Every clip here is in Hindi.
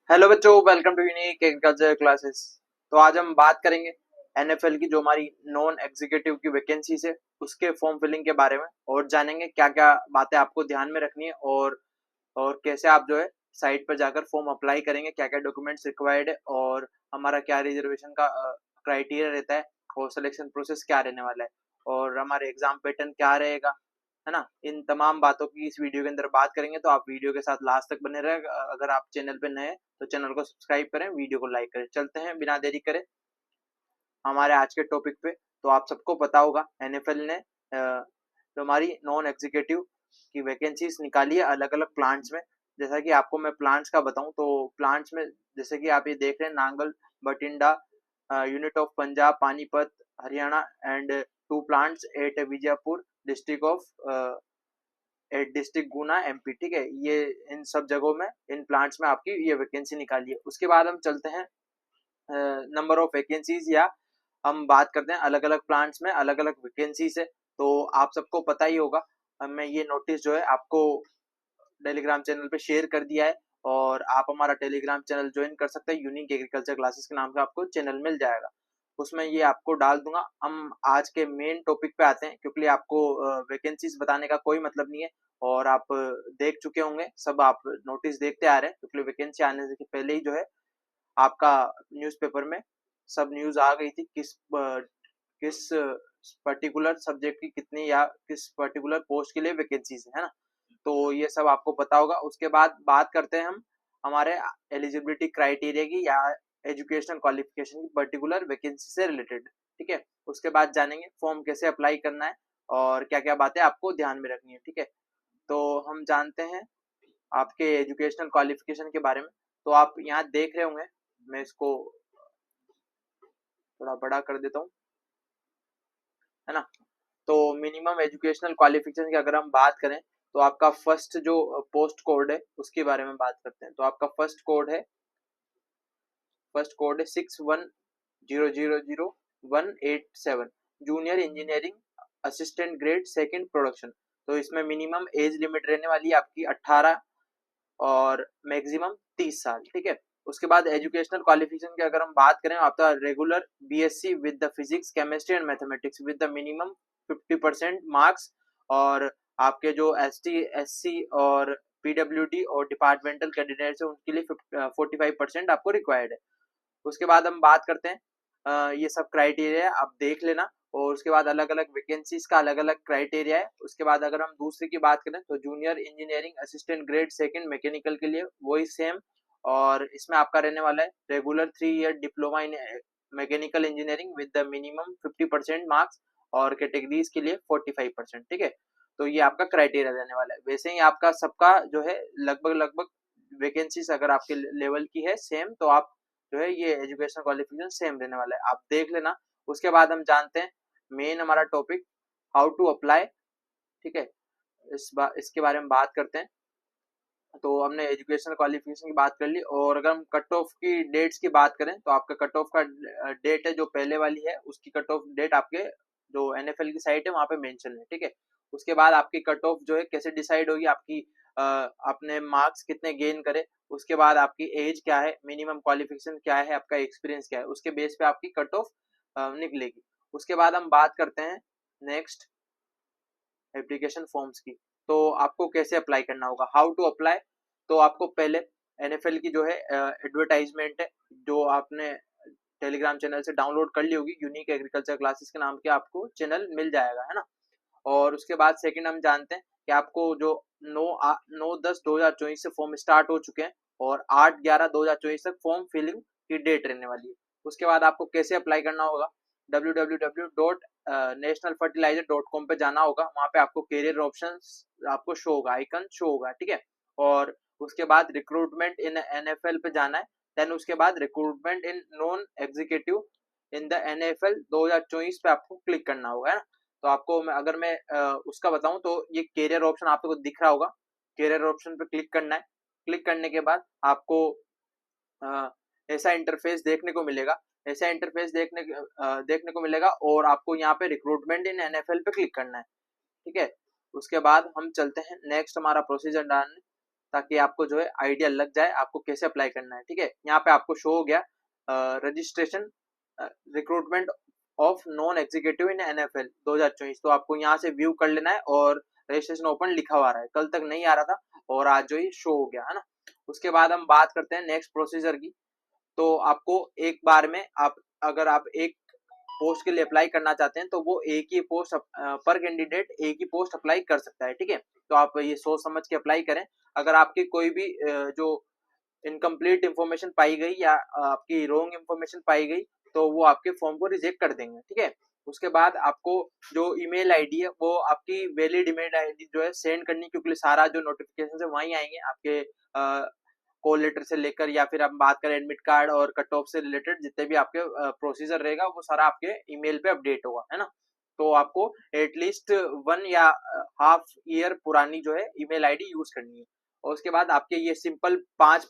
हेलो बच्चों, welcome to unique agriculture classes. तो आज हम बात करेंगे एनएफएल की जो हमारी नॉन एग्जीक्यूटिव की वैकेंसीज है उसके फॉर्म फिलिंग के बारे में, और जानेंगे क्या क्या बातें आपको ध्यान में रखनी है और कैसे आप जो है साइट पर जाकर फॉर्म अप्लाई करेंगे, क्या क्या डॉक्यूमेंट्स रिक्वायर्ड है और हमारा क्या रिजर्वेशन का क्राइटेरिया रहता है और सिलेक्शन प्रोसेस क्या रहने वाला है और हमारे एग्जाम पैटर्न क्या रहेगा, है ना। इन तमाम बातों की इस वीडियो के अंदर बात करेंगे, तो आप वीडियो के साथ लास्ट तक बने रहे। अगर आप चैनल पे नए हैं तो चैनल को सब्सक्राइब करें, वीडियो को लाइक करें। चलते हैं बिना देरी करे हमारे आज के टॉपिक पे। तो आप सबको पता होगा एनएफएल ने जो हमारी नॉन एग्जीक्यूटिव की वैकेंसीज निकाली है अलग अलग प्लांट्स में। जैसा कि आपको मैं प्लांट्स का बताऊं तो प्लांट्स में जैसे कि आप ये देख रहे हैं, Nangal, Bathinda, unit of Punjab, Panipat, Haryana and two plants at Vijaypur district of at district Guna MP. ठीक है, ये इन सब जगहों में, इन प्लांट्स में आपकी ये वैकेंसी निकाली है। उसके बाद हम चलते हैं नंबर ऑफ वैकेंसीज, या हम बात करते हैं अलग अलग प्लांट्स में अलग अलग वैकेंसीज है। तो आप सबको पता ही होगा, मैं ये नोटिस जो है आपको टेलीग्राम चैनल पे शेयर कर दिया है, और आप हमारा टेलीग्राम चैनल ज्वाइन कर सकते हैं। यूनिक एग्रीकल्चर क्लासेस के नाम से आपको चैनल मिल जाएगा, उसमें ये आपको डाल दूंगा। हम आज के मेन टॉपिक पे आते हैं, क्योंकि आपको वैकेंसीज बताने का कोई मतलब नहीं है, और आप देख चुके होंगे सब, आप नोटिस देखते आ रहे हैं, क्योंकि वैकेंसी आने से पहले ही जो है आपका न्यूज़पेपर में सब न्यूज़ आ गई थी किस पर्टिकुलर सब्जेक्ट की कितनी या किस पर्टिकुलर पोस्ट के लिए वैकेंसीज है ना। तो ये सब आपको पता होगा। उसके बाद बात करते हैं हम हमारे एलिजिबिलिटी क्राइटेरिया की, या एजुकेशनल क्वालिफिकेशन की पर्टिकुलर वैकेंसी से रिलेटेड। ठीक है, उसके बाद जानेंगे फॉर्म कैसे अप्लाई करना है और क्या क्या बातें आपको ध्यान में रखनी है। ठीक है, तो हम जानते हैं आपके एजुकेशनल क्वालिफिकेशन के बारे में। तो आप यहाँ देख रहे होंगे, मैं इसको थोड़ा बड़ा कर देता हूँ, है ना। तो मिनिमम एजुकेशनल क्वालिफिकेशन की अगर हम बात करें तो आपका फर्स्ट जो पोस्ट कोड है उसके बारे में बात करते हैं। तो आपका फर्स्ट कोड है 61000187, junior engineering assistant grade second production. तो इसमें मिनिमम एज लिमिट रहने वाली है आपकी 18 और मैक्सिमम 30 साल। ठीक है, उसके बाद एजुकेशनल क्वालिफिकेशन की अगर हम बात करें, आपका regular BSc with the physics chemistry and mathematics with the minimum 50% marks, और आपके जो एसटी एससी और पीडब्ल्यूडी और डिपार्टमेंटल कैंडिडेट्स है उनके लिए 45% आपको रिक्वायर्ड है। उसके बाद हम बात करते हैं, ये सब क्राइटेरिया आप देख लेना, और उसके बाद अलग अलग वैकेंसीज का अलग अलग क्राइटेरिया है। उसके बाद अगर हम दूसरे की बात करें तो junior engineering assistant grade second mechanical के लिए वही सेम, और इसमें आपका रहने वाला है regular 3 year diploma in mechanical engineering with the minimum 50% marks, और कैटेगरीज के लिए 45%। ठीक है, तो ये आपका क्राइटेरिया रहने वाला है। वैसे ही आपका सबका जो है लगभग लगभग वैकेंसीज अगर आपके लेवल की है सेम, तो आप जो है ये एजुकेशन क्वालिफिकेशन सेम रहने वाला है, आप देख लेना। उसके बाद हम जानते हैं मेन हमारा टॉपिक, हाउ टू अप्लाई। ठीक है, इसके बारे में बात करते हैं। तो हमने एजुकेशन क्वालिफिकेशन की बात कर ली, और अगर हम कट ऑफ की डेट्स की बात करें तो आपका कट ऑफ का डेट है जो पहले वाली है, उसकी कट ऑफ डेट आपके जो एनएफएल की साइट है वहां पे मेंशन है। ठीक है, उसके बाद आपकी कट ऑफ जो है कैसे डिसाइड होगी, आपकी आपने मार्क्स कितने गेन करे, उसके बाद आपकी एज क्या है, मिनिमम क्वालिफिकेशन क्या है, आपका एक्सपीरियंस क्या है, उसके बेस पे आपकी कट ऑफ निकलेगी। उसके बाद हम बात करते हैं नेक्स्ट एप्लीकेशन फॉर्म्स की। तो आपको कैसे अप्लाई करना होगा, हाउ टू अप्लाई। तो आपको पहले एनएफएल की जो है एडवर्टाइजमेंट है जो आपने टेलीग्राम चैनल से डाउनलोड कर ली होगी, यूनिक एग्रीकल्चर क्लासेस के नाम के आपको चैनल मिल जाएगा, है ना। और उसके बाद सेकंड हम जानते हैं कि आपको जो 9/10/2024 से फॉर्म स्टार्ट हो चुके हैं, और 8/11/2024 तक फॉर्म फिलिंग की डेट रहने वाली है। उसके बाद आपको कैसे अप्लाई करना होगा, www.nationalfertilizer.com पे जाना होगा, वहां पे आपको कैरियर ऑप्शंस आपको शो होगा, आइकन शो होगा। ठीक है, और उसके बाद रिक्रूटमेंट इन एनएफएल पे जाना है, देन उसके बाद recruitment in non executive in the NFL 2024 पे आपको क्लिक करना होगा, है ना। तो आपको अगर मैं उसका बताऊं तो ये कैरियर ऑप्शन आपको दिख रहा होगा, कैरियर ऑप्शन पे क्लिक करना है। क्लिक करने के बाद आपको अ, ऐसा इंटरफेस देखने को मिलेगा, ऐसा इंटरफेस देखने को मिलेगा, और आपको यहाँ पे रिक्रूटमेंट इन एनएफएल पे क्लिक करना है। ठीक है, उसके बाद हम चलते हैं नेक्स्ट हमारा प्रोसीजर डालने। ताकि आपको जो है आइडिया लग जाए आपको कैसे अप्लाई करना है। ठीक है, यहाँ पे आपको शो हो गया registration recruitment of non executive in NFL 2024। तो आपको यहाँ से व्यू कर लेना है और रजिस्ट्रेशन ओपन लिखा हुआ रहा है, कल तक नहीं आ रहा था और आज जो ये शो हो गया है ना। उसके बाद हम बात करते हैं नेक्स्ट प्रोसीजर की। तो आपको एक बार में अगर आप एक पोस्ट के लिए अप्लाई करना चाहते हैं तो वो एक ही पोस्ट पर कैंडिडेट एक ही पोस्ट अप्लाई कर सकता है। ठीक है, तो आप ये सोच समझ के अप्लाई करें। अगर आपकी कोई भी जो इनकम्प्लीट इंफॉर्मेशन पाई गई या आपकी रॉन्ग इंफॉर्मेशन पाई गई तो वो आपके फॉर्म को रिजेक्ट कर देंगे। ठीक है, उसके बाद आपको जो ईमेल आईडी है वो आपकी वैलिड ईमेल आईडी जो है सेंड करनी, क्योंकि सारा जो नोटिफिकेशन है वहीं आएंगे आपके कॉल लेटर से लेकर, या फिर हम बात करें एडमिट कार्ड और कट ऑफ से रिलेटेड जितने भी आपके प्रोसीजर रहेगा वो सारा आपके ईमेल पे अपडेट होगा, है ना। तो आपको एटलीस्ट 1 या हाफ ईयर पुरानी जो है ईमेल आईडी यूज करनी है। और उसके बाद आपके ये सिंपल 5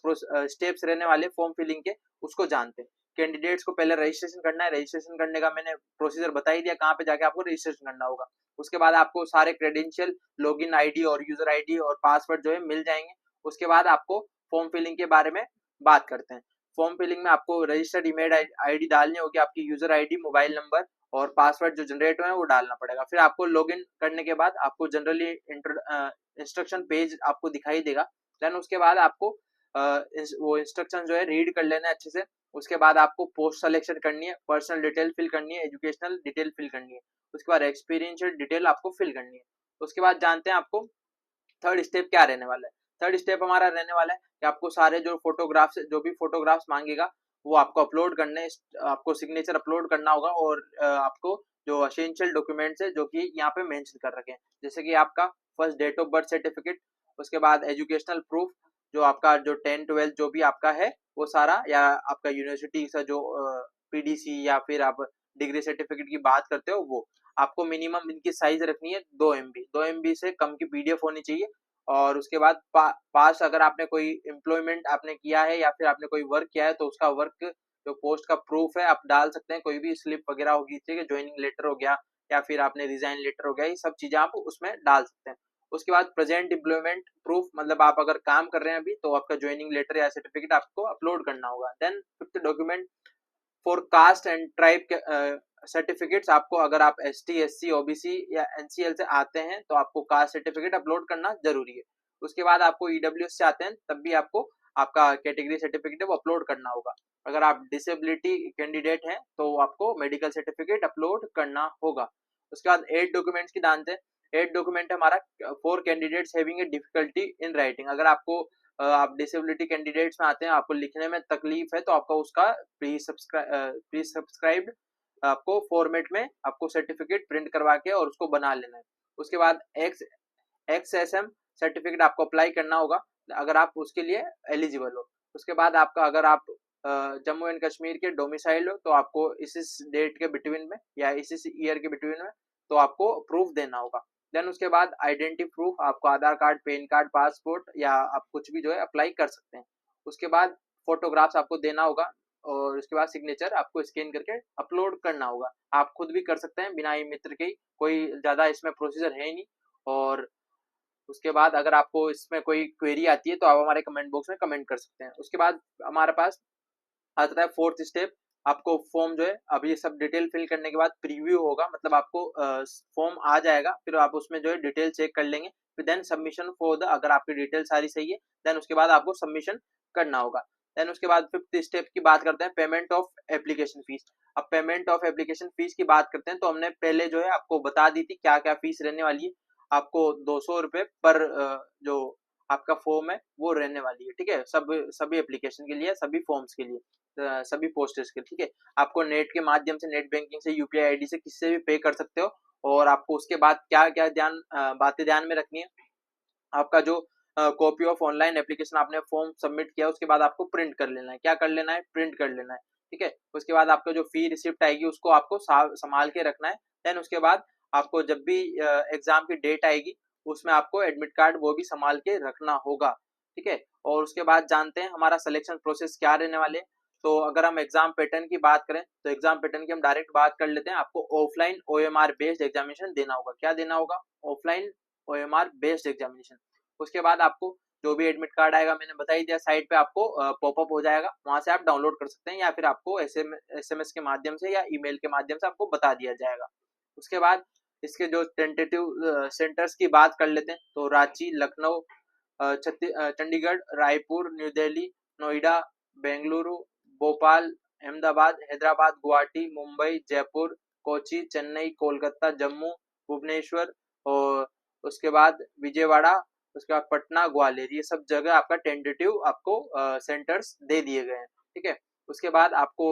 स्टेप्स रहने वाले फॉर्म फिलिंग के, उसको जानते हैं। कैंडिडेट्स को पहले रजिस्ट्रेशन करना है, रजिस्ट्रेशन करने का मैंने प्रोसीजर बता ही दिया कहाँ पे जाके आपको रजिस्ट्रेशन करना होगा। उसके बाद आपको सारे क्रेडेंशियल, लॉगिन आईडी और यूजर आईडी और पासवर्ड जो है मिल जाएंगे। उसके बाद आपको फॉर्म फिलिंग के बारे में बात करते हैं। फॉर्म फिलिंग में आपको रजिस्टर्ड ईमेल आईडी डालनी होगी, आपकी यूजर आईडी, मोबाइल नंबर और पासवर्ड जो जनरेट हुए हैं वो डालना पड़ेगा। फिर आपको लॉगिन करने के बाद आपको जनरली इंस्ट्रक्शन पेज आपको दिखाई देगा। देन उसके बाद आपको वो इंस्ट्रक्शन जो है रीड कर लेना है अच्छे से। उसके बाद आपको पोस्ट सिलेक्शन करनी है, पर्सनल डिटेल फिल करनी है, एजुकेशनल डिटेल फिल करनी है। उसके बाद एक्सपीरियंशियल डिटेल आपको फिल करनी है। उसके बाद जानते हैं आपको थर्ड स्टेप क्या रहने वाला है। थर्ड स्टेप हमारा रहने वाला है कि आपको सारे जो फोटोग्राफ्स, जो भी फोटोग्राफ्स मांगेगा वो आपको अपलोड करने, आपको सिग्नेचर अपलोड करना होगा। और आपको जो एसेंशियल डॉक्यूमेंट्स है जो कि यहाँ पे मेंशन कर रखे हैं, जैसे कि आपका first date of birth certificate, उसके बाद एजुकेशनल प्रूफ, जो आपका जो 10-12 जो भी आपका है वो सारा, या आपका यूनिवर्सिटी का जो पीडीसी या फिर आप डिग्री सर्टिफिकेट की बात करते हो वो। आपको मिनिमम इनकी साइज रखनी है 2 MB, 2 MB से कम की पीडीएफ होनी चाहिए। और उसके बाद पास अगर आपने कोई एम्प्लॉयमेंट आपने किया है या फिर आपने कोई वर्क किया है तो उसका वर्क जो पोस्ट का प्रूफ है आप डाल सकते हैं। कोई भी स्लिप वगैरह होगी, ठीक है, ज्वाइनिंग लेटर हो गया या फिर आपने रिजाइन लेटर हो गया, ये सब चीजें आप उसमें डाल सकते हैं। उसके बाद प्रेजेंट एम्प्लॉयमेंट प्रूफ, मतलब आप अगर काम कर रहे हैं अभी तो आपका ज्वाइनिंग लेटर या सर्टिफिकेट आपको अपलोड करना होगा। Then fifth document for caste and tribe certificates, आपको अगर आप एसटी, एससी, ओबीसी या एनसीएल से आते हैं तो आपको कास्ट सर्टिफिकेट अपलोड करना जरूरी है। उसके बाद आपको ईडब्ल्यूएस से आते हैं तब भी आपको आपका कैटेगरी सर्टिफिकेट है वो अपलोड करना होगा। अगर आप डिसेबिलिटी कैंडिडेट हैं तो आपको मेडिकल सर्टिफिकेट अपलोड करना होगा। उसके बाद 8 डॉक्यूमेंट्स की जानते हैं। 8 डॉक्यूमेंट हमारा for candidates having a difficulty in writing, अगर आपको आप डिसेबिलिटी कैंडिडेट्स में आते हैं, आपको लिखने में तकलीफ है तो आपका उसका प्री सब्सक्राइब्ड आपको फॉर्मेट में आपको सर्टिफिकेट प्रिंट करवा के और उसको बना लेना है। उसके बाद XSM सर्टिफिकेट आपको अप्लाई करना होगा अगर आप उसके लिए एलिजिबल हो। उसके बाद आपका अगर आप जम्मू एंड कश्मीर के डोमिसाइल हो तो आपको इस डेट के बिटवीन में या इस ईयर के बिटवीन में तो आपको प्रूफ देना होगा। देन उसके बाद आइडेंटिटी प्रूफ, आपको आधार कार्ड, पैन कार्ड, पासपोर्ट या आप कुछ भी जो है अप्लाई कर सकते हैं। उसके बाद फोटोग्राफ्स आपको देना होगा और उसके बाद सिग्नेचर आपको स्कैन करके अपलोड करना होगा। आप खुद भी कर सकते हैं बिना ई मित्र के, कोई ज्यादा इसमें प्रोसीजर है ही नहीं। और उसके बाद अगर आपको इसमें कोई क्वेरी आती है तो आप हमारे कमेंट बॉक्स में कमेंट कर सकते हैं। उसके बाद हमारे पास आता है फोर्थ स्टेप। आपको फॉर्म जो है, अब ये सब डिटेल फिल करने के बाद प्रीव्यू होगा, मतलब आपको फॉर्म आ जाएगा, फिर आप उसमें जो है डिटेल चेक कर लेंगे। फिर देन सबमिशन फॉर द, अगर आपकी डिटेल सारी सही है देन उसके बाद आपको सबमिशन करना होगा। देन उसके बाद फिफ्थ स्टेप की बात करते हैं, पेमेंट ऑफ एप्लीकेशन फीस। अब पेमेंट ऑफ एप्लीकेशन फीस की बात करते हैं तो हमने पहले जो है आपको बता दी थी क्या क्या फीस रहने वाली है। आपको 200 रुपए पर जो आपका फॉर्म है वो रहने वाली है। ठीक है, सभी एप्लीकेशन के लिए, सभी फॉर्म्स के लिए, सभी पोस्टर्स के। ठीक है, आपको नेट के माध्यम से, नेट बैंकिंग से, यूपीआई आईडी से, किससे भी पे कर सकते हो। और आपको उसके बाद क्या क्या बातें ध्यान में रखनी है, आपका जो कॉपी ऑफ ऑनलाइन एप्लीकेशन आपने फॉर्म सबमिट किया उसके बाद आपको प्रिंट कर लेना है। क्या कर लेना है? प्रिंट कर लेना है। ठीक है, उसके बाद आपका जो फी रिसिप्ट आएगी उसको आपको संभाल के रखना है। देन उसके बाद आपको जब भी एग्जाम की डेट आएगी उसमें आपको एडमिट कार्ड वो भी संभाल के रखना होगा। ठीक है, और उसके बाद जानते हैं हमारा सिलेक्शन प्रोसेस क्या रहने वाले। तो अगर हम एग्जाम पैटर्न की बात करें तो एग्जाम पैटर्न की हम डायरेक्ट बात कर लेते हैं। आपको ऑफलाइन OMR बेस्ड एग्जामिनेशन देना होगा। क्या देना होगा? Offline OMR based examination. उसके बाद आपको जो भी एडमिट कार्ड आएगा मैंने बता ही दिया, साइट पे आपको पॉपअप हो जाएगा, वहां से आप डाउनलोड कर सकते हैं या फिर आपको एसएमएस के माध्यम से या ईमेल के माध्यम से आपको बता दिया जाएगा। उसके बाद इसके जो टेंटेटिव सेंटर्स की बात कर लेते हैं, तो रांची, लखनऊ, चंडीगढ़, रायपुर, न्यू दिल्ली, नोएडा, बेंगलुरु, भोपाल, अहमदाबाद, हैदराबाद, गुवाहाटी, मुंबई, जयपुर, कोची, चेन्नई, कोलकाता, जम्मू, भुवनेश्वर और उसके बाद विजयवाड़ा, उसके बाद पटना, ग्वालियर, ये सब जगह आपका टेंटेटिव आपको सेंटर्स दे दिए गए हैं। ठीक है, उसके बाद आपको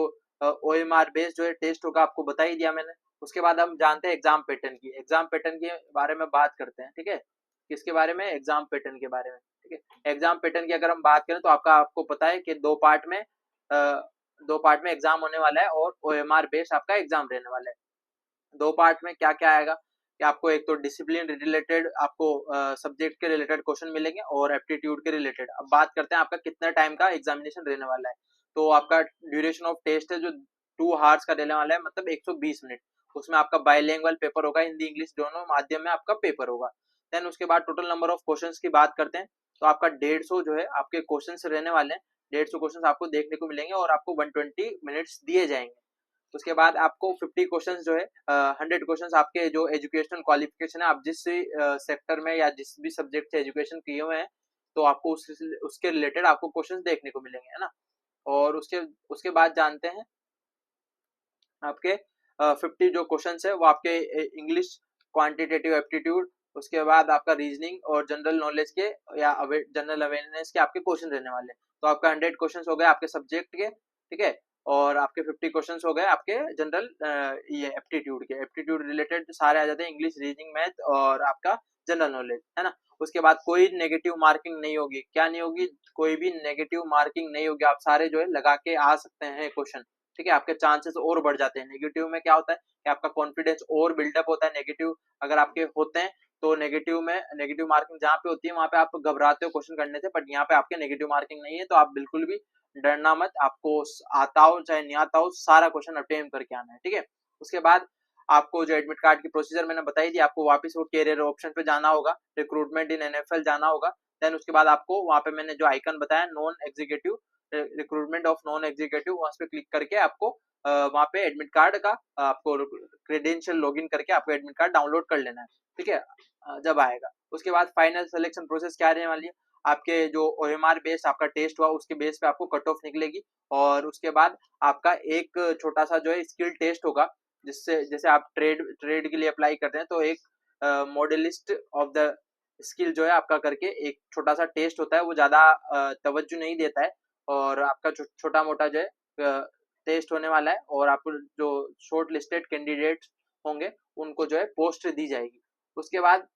ओएमआर बेस्ड जो है टेस्ट होगा, आपको बता ही दिया मैंने। उसके बाद हम जानते हैं एग्जाम पैटर्न की, एग्जाम पैटर्न के बारे में बात करते हैं। ठीक है, किसके बारे में? एग्जाम पैटर्न के बारे में। ठीक है, एग्जाम पैटर्न की अगर हम बात करें तो आपको पता है कि दो पार्ट में एग्जाम होने वाला है और ओएमआर बेस्ड आपका एग्जाम रहने वाला है। दो पार्ट में क्या क्या आएगा कि आपको एक तो डिसिप्लिन रिलेटेड आपको सब्जेक्ट के रिलेटेड क्वेश्चन मिलेंगे और एप्टीट्यूड के रिलेटेड। अब बात करते हैं आपका कितना टाइम का एग्जामिनेशन रहने वाला है। तो आपका ड्यूरेशन ऑफ टेस्ट है जो 2 आवर्स का रहने वाला है, मतलब 120 मिनट। उसमें आपका बाइलिंगुअल पेपर होगा, हिंदी इंग्लिश दोनों माध्यम में आपका पेपर होगा। देन उसके बाद टोटल नंबर ऑफ क्वेश्चंस की बात करते हैं, तो आपका 150 जो है आपके क्वेश्चंस रहने वाले हैं। 150 क्वेश्चंस आपको देखने को मिलेंगे और आपको 120 मिनट्स दिए जाएंगे। उसके बाद आपको 50 क्वेश्चंस जो है 100 क्वेश्चंस आपके जो एजुकेशनल क्वालिफिकेशन है, आप जिस सेक्टर में या जिस भी सब्जेक्ट से एजुकेशन किए हुए हैं, तो आपको उसके रिलेटेड आपको क्वेश्चंस देखने को मिलेंगे, है ना। और उसके उसके बाद जानते हैं आपके 50 जो क्वेश्चंस है वो आपके इंग्लिश क्वांटिटेटिव एप्टीट्यूड, उसके बाद आपका रीजनिंग और जनरल नॉलेज के या जनरल अवेयरनेस के आपके क्वेश्चन रहने वाले हैं। तो आपका 100 क्वेश्चंस हो गए आपके सब्जेक्ट के। ठीक है, और आपके 50 क्वेश्चंस हो गए आपके जनरल ये एप्टीट्यूड के। एप्टीट्यूड रिलेटेड सारे आ जाते हैं, इंग्लिश, रीजनिंग, मैथ और आपका जनरल नॉलेज, है ना। उसके बाद कोई नेगेटिव मार्किंग नहीं होगी। क्या नहीं होगी? कोई भी नेगेटिव मार्किंग नहीं होगी। आप सारे जो है लगा के आ सकते हैं क्वेश्चन। ठीक है, आपके चांसेस और बढ़ जाते हैं। नेगेटिव में क्या होता है कि आपका कॉन्फिडेंस और बिल्डअप होता है। नेगेटिव अगर आपके होते हैं तो नेगेटिव मार्किंग जहाँ पे होती है वहां पे आप घबराते हो क्वेश्चन करने से, बट यहाँ पे आपके नेगेटिव मार्किंग नहीं है, तो आप बिल्कुल भी डरना मत। आपको आता हो चाहे नहीं आता हो, सारा क्वेश्चन अटेम्प्ट करके आना है। ठीक है, उसके बाद आपको जो एडमिट कार्ड की प्रोसीजर मैंने बताई थी, आपको वापस वो कैरियर ऑप्शन पे जाना होगा, रिक्रूटमेंट इन एनएफएल जाना होगा। देन उसके बाद आपको वहां पे मैंने जो आइकन बताया non executive, recruitment of non executive, वहां पे क्लिक करके आपको वहां पे एडमिट कार्ड का आपको क्रेडेंशियल लॉगिन करके आपको एडमिट कार्ड डाउनलोड कर लेना है। ठीक है, जब आएगा उसके बाद फाइनल सिलेक्शन प्रोसेस क्या रहने वाली है, आपके जो ओएमआर बेस आपका टेस्ट हुआ उसके बेस पे आपको कट ऑफ निकलेगी। और उसके बाद आपका एक छोटा सा जो है स्किल टेस्ट होगा, जिससे जैसे आप ट्रेड के लिए अप्लाई करते हैं तो एक मॉडलिस्ट ऑफ द स्किल जो है आपका करके एक छोटा सा टेस्ट होता है, वो ज्यादा तवज्जो नहीं देता है और आपका छोटा मोटा जो है टेस्ट होने वाला है। और आपको जो शॉर्ट लिस्टेड कैंडिडेट होंगे उनको जो है पोस्ट दी जाएगी। उसके बाद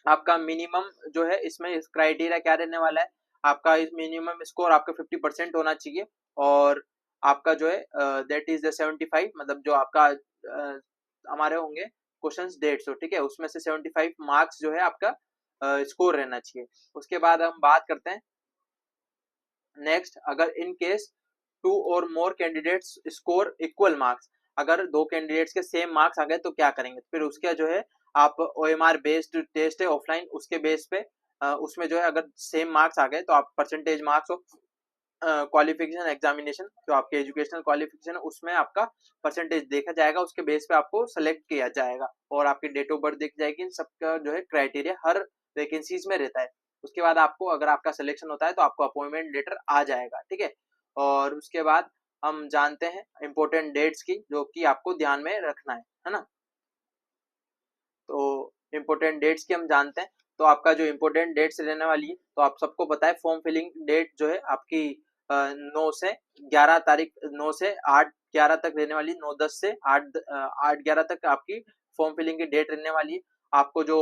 आपका मिनिमम जो है इसमें इस क्राइटेरिया क्या रहने वाला है, आपका इस मिनिमम स्कोर आपका 50% होना चाहिए। और आपका जो है दैट इज द 75, मतलब जो आपका हमारे होंगे क्वेश्चंस 150। ठीक है, उसमें से 75 मार्क्स जो है आपका स्कोर रहना चाहिए। उसके बाद हम बात करते हैं नेक्स्ट, अगर इन केस 2 और more candidates score equal marks, अगर 2 कैंडिडेट्स के सेम मार्क्स आ गए तो क्या करेंगे, फिर उसका जो है आप ओएमआर बेस्ड टेस्ट है ऑफलाइन, उसके बेस पे उसमें जो है अगर सेम मार्क्स आ गए तो आप percentage marks of qualification examination, जो आपके एजुकेशनल क्वालिफिकेशन है उसमें आपका परसेंटेज देखा जाएगा, उसके बेस पे आपको सेलेक्ट किया जाएगा और आपकी डेट ऑफ बर्थ दिख जाएगी। इन सबका जो है क्राइटेरिया हर वैकेंसीज में रहता है। उसके बाद आपको अगर आपका सिलेक्शन होता है तो आपको अपॉइंटमेंट लेटर आ जाएगा। ठीक है, और उसके बाद हम जानते हैं इंपॉर्टेंट डेट्स की जो कि आपको ध्यान में रखना है ना। तो इम्पोर्टेंट डेट्स की हम जानते हैं, तो आपका जो इम्पोर्टेंट डेट्स रहने वाली है तो आप सबको पता है फॉर्म फिलिंग डेट जो है आपकी 9 से 11 तारीख, 9 से 8 11 तक रहने वाली, 9-10 से 8-11 तक आपकी फॉर्म फिलिंग की डेट रहने वाली है। आपको जो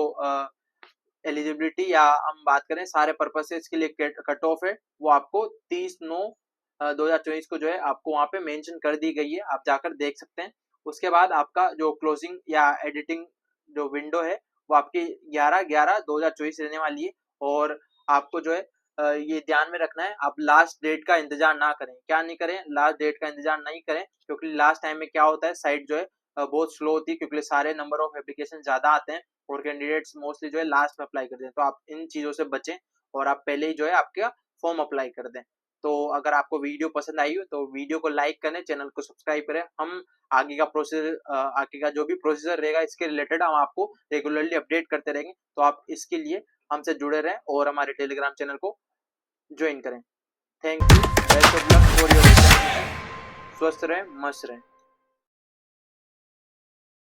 एलिजिबिलिटी या हम बात करें सारे पर्पसेस के लिए कट ऑफ है वो आपको 30/9/2024 को जो है आपको वहां पे मेंशन कर दी गई है, आप जाकर देख सकते हैं। उसके बाद आपका जो क्लोजिंग या एडिटिंग जो विंडो है वो आपकी 11/11/2024 रहने वाली है। और आपको जो है ये ध्यान में रखना है, आप लास्ट डेट का इंतजार ना करें। क्या नहीं करें? लास्ट डेट का इंतजार नहीं करें, क्योंकि लास्ट टाइम में क्या होता है साइट जो है बहुत स्लो होती है, क्योंकि सारे नंबर ऑफ एप्लीकेशन ज्यादा आते हैं और कैंडिडेट्स मोस्टली जो है लास्ट में अप्लाई करते हैं। तो आप इन चीजों से बचें और आप पहले ही जो है आपका फॉर्म अप्लाई कर दें। तो अगर आपको वीडियो पसंद आई हो तो वीडियो को लाइक करें, चैनल को सब्सक्राइब करें। हम आगे का आगे का जो भी प्रोसीजर रहेगा इसके रिलेटेड हम आपको रेगुलरली अपडेट करते रहेंगे। तो आप इसके लिए हमसे जुड़े रहें और हमारे टेलीग्राम चैनल को ज्वाइन करें। Thank you, best of luck for your exam. स्वस्थ रहें, मस्त रहें।